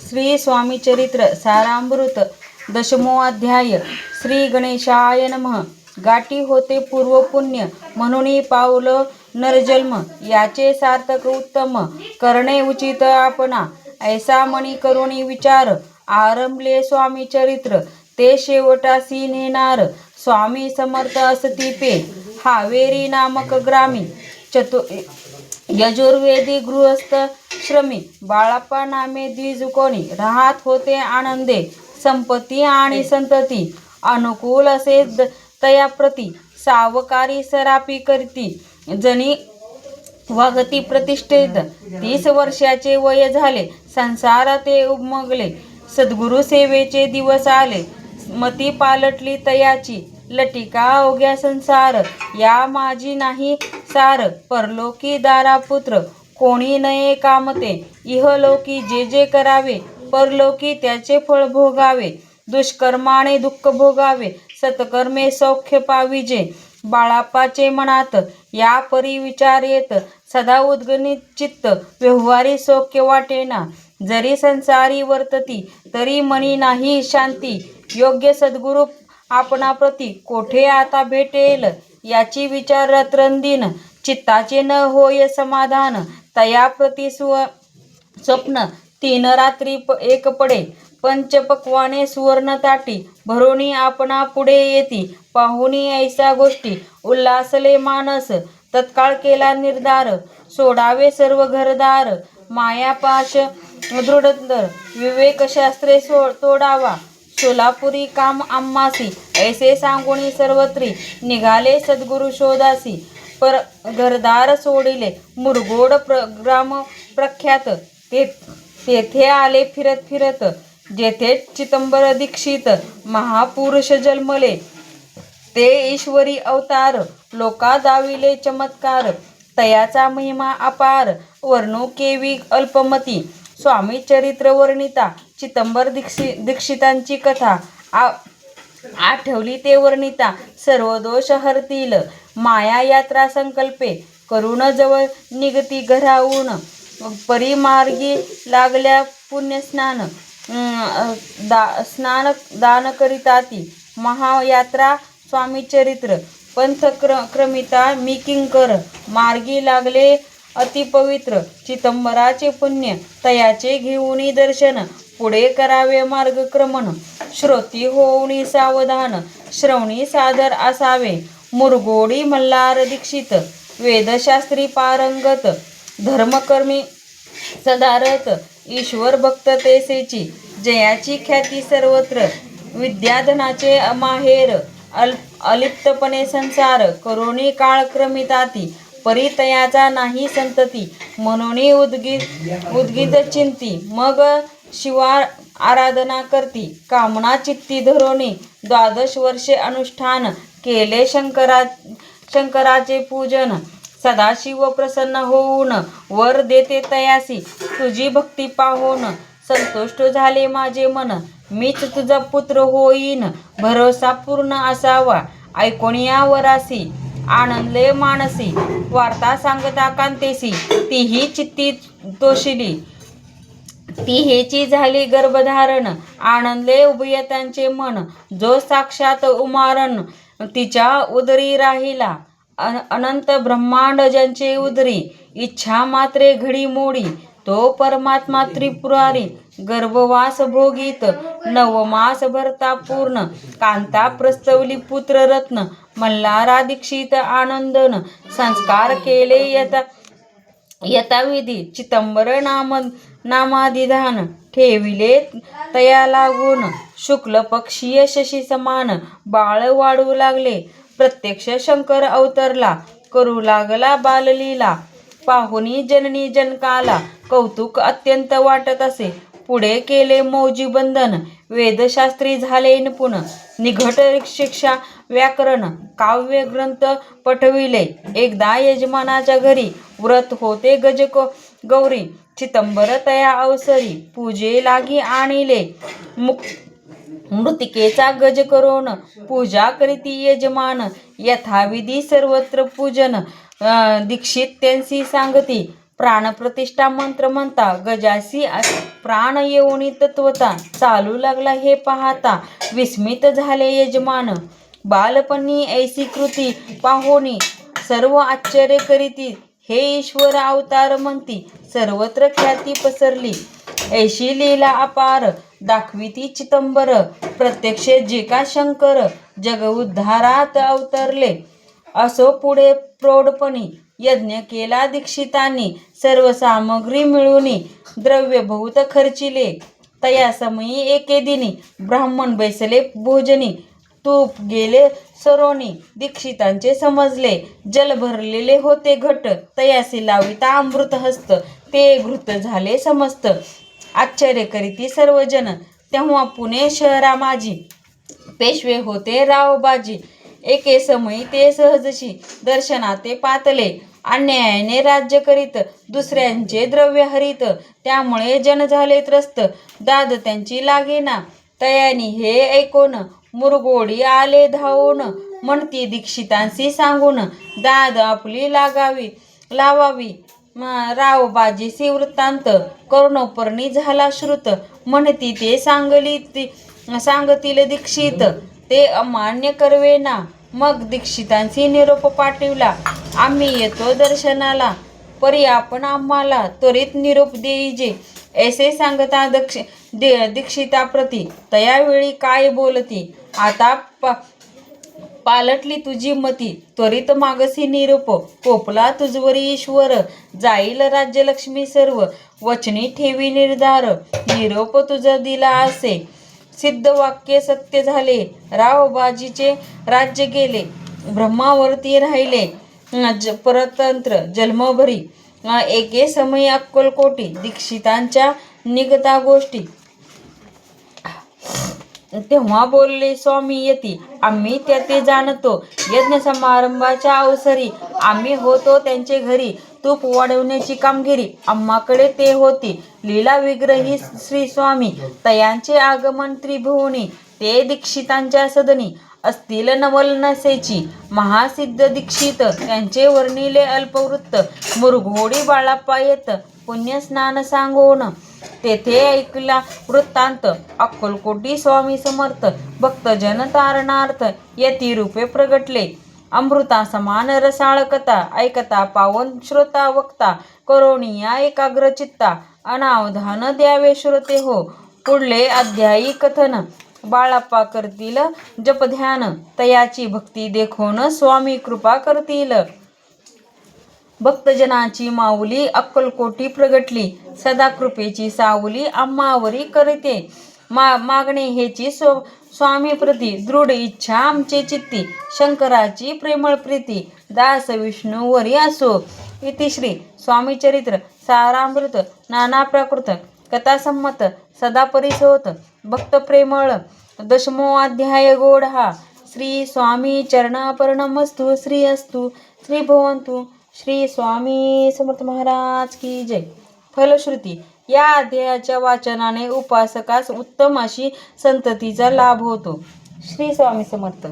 श्री स्वामी चरित्र सारामृत दशमो अध्याय. श्री गणेशाय नमः. गाठी होते पूर्व पुण्य म्हणून पावलं नरजन्म, याचे सार्थक उत्तम करणे उचित आपणा. ऐसा मनी करुणी विचार आरंभले स्वामी चरित्र, ते शेवटासी नेणार स्वामी समर्थ असती पे. हावेरी नामक ग्रामी यजुर्वेदी गृहस्थ श्रमी, बाळाप्पा नामे द्विजुकोणी राहत होते आनंदे. संपत्ती आणि संतती अनुकूल असे तयाप्रती, सावकारी सरापी करती जणी वागती प्रतिष्ठित. 30 वर्षाचे वय झाले, संसार ते उमगले. सद्गुरु सेवेचे दिवस आले, मती पालटली तयाची. लटिका अवघ्या संसार, या माझी नाही सार. परलोकी दारापुत्र कोणी नये कामते, इहलोकी जे जे करावे परलोकी त्याचे फळ भोगावे. दुष्कर्माने दुःख भोगावे, सत्कर्मे सौख्य पाविजे. बाळाप्पाचे मनात या परी विचार येत, सदा उद्गणित चित्त व्यवहारी सौख्य वाटेना. जरी संसारी वर्तती तरी मनी नाही शांती. योग्य सद्गुरु आपणाप्रती कोठे आता भेटेल, याची विचार रात्रंदिन. चित्ताचे न होय समाधान, तयाप्रती स्वप्न 3 रात्री एक पडे. पंचपक्वाने सुवर्ण ताटी भरोनी आपणा पुढे येती. पाहुनी ऐसा गोष्टी उल्हासले मानस, तत्काळ केला निर्धार. सोडावे सर्व घरदार, मायापाश दृढतर. विवेकशास्त्रे तोडावा, सोलापुरी काम आम्हासी. ऐसे सांगुनी सर्वत्री निघाले सद्गुरु शोधासी. पर घरदार सोडिले मुरगोड ग्राम प्रख्यात. तेथे आले फिरत फिरत, जेथे चिदंबर दीक्षित महापुरुष जन्मले. ते ईश्वरी अवतार, लोका दाविले चमत्कार. तयाचा महिमा अपार, वर्णू केवी अल्पमती. स्वामी चरित्र वर्णिता, चिदंबर दीक्षितांची कथा आठवली ते वर्णिता. सर्व दोष हरतील माया यात्रा संकल्पे, करून जवळ निगती घराऊन. परिमार्गी लागल्या पुण्यस्नान, स्नान दान करिताती. महायात्रा स्वामी चरित्र, पंथ क्रमिता मी किंकर. मार्गी लागले अतिपवित्र, चिदंबराचे पुण्य तयाचे घेऊनी दर्शन. पुढे करावे मार्गक्रमण, श्रोती होऊनी सावधान. श्रवणी सादर असावे, मुरगोडी मल्हार दीक्षित. वेदशास्त्री पारंगत, धर्मकर्मी सदारत. ईश्वर भक्त तेसेची, जयाची ख्याती सर्वत्र. विद्याधनाचे अमाहेर, अलिप्तपणे संसार. करुणी काळ क्रमिताती, परितयाचा नाही संतती. म्हणून उद्गीत चिंती, मग शिवा आराधना करती. कामना चित्ती धरोनी 12 वर्षे अनुष्ठान केले शंकराचे पूजन. सदाशिव प्रसन्न होऊन वर देते तयासी. तुझी भक्ती पाहून संतुष्ट झाले माझे मन. मीच तुझा पुत्र होईन, भरोसा पूर्ण असावा. ऐकून या वरासी आनंदले मानसी. वार्ता सांगता कांतेसी, तीही चित्ती तोशिली. ती हेची झाली गर्भधारण, आनंदले उभयतांचे मन. जो साक्षात उमारण तिच्या उदरी राहिला. अनंत ब्रह्मांड ज्यांचे उदरी, इच्छा मात्रे घडी मोडी. तो परमात्मा त्रिपुरारी, गर्भवास भोगीत. 9 मास भरता पूर्ण, कांता प्रस्तवली पुत्र रत्न. मल्हारा दीक्षित आनंदन, संस्कार केले यथाविधी. चिदंबर नामाधिधान ठेविले तया लागून. शुक्ल पक्षीय शशी समान बाळ वाढू लागले. प्रत्यक्ष शंकर अवतरला, करू लागला बाललीला. पाहुनी जननी जनकाला, कौतुक अत्यंत वाटत असे. पुढे केले मौजी बंधन, वेदशास्त्री झाले निपुण. निघट शिक्षा व्याकरण, काव्य ग्रंथ पठविले. एकदा यजमानाच्या घरी व्रत होते गौरी. चिदंबर तया अवसरी, पूजे लागी आणिले. मृतिकेचा गज करून पूजा करीती यजमान. यथाविधी सर्वत्र पूजन, दीक्षित त्यांसी सांगती. प्राणप्रतिष्ठा मंत्र म्हणता गजासी प्राण येऊनी तत्वता चालू लागला हे पाहता विस्मित झाले यजमान. बालपणी ऐसी कृती पाहोनी सर्व आश्चर्य करीती हे ईश्वर अवतार म्हणती सर्वत्र ख्याती पसरली. ऐशी लीला अपार दाखविती चितंबर प्रत्यक्ष जे का शंकर जग उद्धारात अवतरले. असो पुढे प्रौढपणी यज्ञ केला दीक्षितांनी सर्व सामग्री मिळवून द्रव्य बहुत खर्चिले. तया समयी एके दिनी ब्राह्मण बैसले भोजनी तूप गेले सरोनी दीक्षितांचे समजले जल भरलेले होते घट तयासी लाविता अमृत हस्त ते घृत झाले समस्त. आश्चर्य करीती सर्वजन तेव्हा पुणे शहरा माझी पेशवे होते रावबाजी. एके समयी ते सहजशी दर्शनाते पातले अन्यायाने राज्य करीत दुसऱ्यांचे द्रव्य हरीत त्यामुळे जन झाले त्रस्त दाद त्यांची लागेना. तयानी हे ऐकून मुरगोडी आले धावून म्हणती दीक्षितांशी सांगून दाद आपली लावावी. रावबाजीसी वृत्तांत करुणोपर्णी झाला श्रुत म्हणती ते सांगतील दीक्षित ते अमान्य करवेना. मग दीक्षितांशी निरोप पाठविला आम्ही येतो दर्शनाला परी आपण आम्हाला त्वरित निरोप देईजे ऐसे सांगता दीक्षिताप्रती तयावेळी काय बोलती आता पालटली तुझी मती त्वरित मागसी निरोप कोपला तुझवरी ईश्वर जाईल राज्यलक्ष्मी सर्व वचनी ठेवी निर्धार निरोप तुझा दिला असे सिद्ध वाक्य सत्य झाले. रावबाजीचे राज्य गेले ब्रह्मावरती राहिले परतंत्र जन्मभरी. एके समयी अक्कलकोटी दीक्षितांच्या निगता गोष्टी तेव्हा बोलले स्वामी यती आम्ही ते जाणतो यज्ञ समारंभाच्या अवसरी आम्ही होतो त्यांचे घरी तूप वाढवण्याची कामगिरी आम्हाकडे ते होती. लीला विग्रही श्री स्वामी तयांचे आगमन त्रिभुवनी ते दीक्षितांच्या सदनी असतील नवल नसेची महासिद्ध दीक्षित त्यांचे वर्णिले अल्पवृत्त मुरघोडी बाळाप्पा येत पुण्यस्नान सांगून तेथे ऐकला वृत्तांत. अक्कलकोटी स्वामी समर्थ भक्तजन तारणार्थ यती रूपे प्रगटले अमृता समान रसाळ कथा ऐकता पावन श्रोता वक्ता करोनिया एकाग्र चित्ता अनावधान द्यावे श्रोते हो. पुढले अध्यायी कथन बाळाप्पा करतील जपध्यान तयाची भक्ती देखून स्वामी कृपा करतील. भक्तजनाची माऊली अक्कलकोटी प्रगटली सदा कृपेची सावली आम्हावरी करते मागणे हेची स्वामी प्रती दृढ इच्छा आमचे चित्ती शंकराची प्रेमळ प्रीती दास विष्णूवरी असो. इति श्री स्वामीचरित्र सारामृत नाना प्राकृत कथासंमत सदा परिसोत भक्त प्रेमळ 10मो अध्याय गोढा. श्री स्वामी चरणापर्णमस्तु श्री अस्तु श्री भवन्तु श्री स्वामी समर्थ महाराज की जय. फलश्रुती या अध्यायाच्या वाचनाने उपासकास उत्तम अशी संततीचा लाभ होतो. श्री स्वामी समर्थ.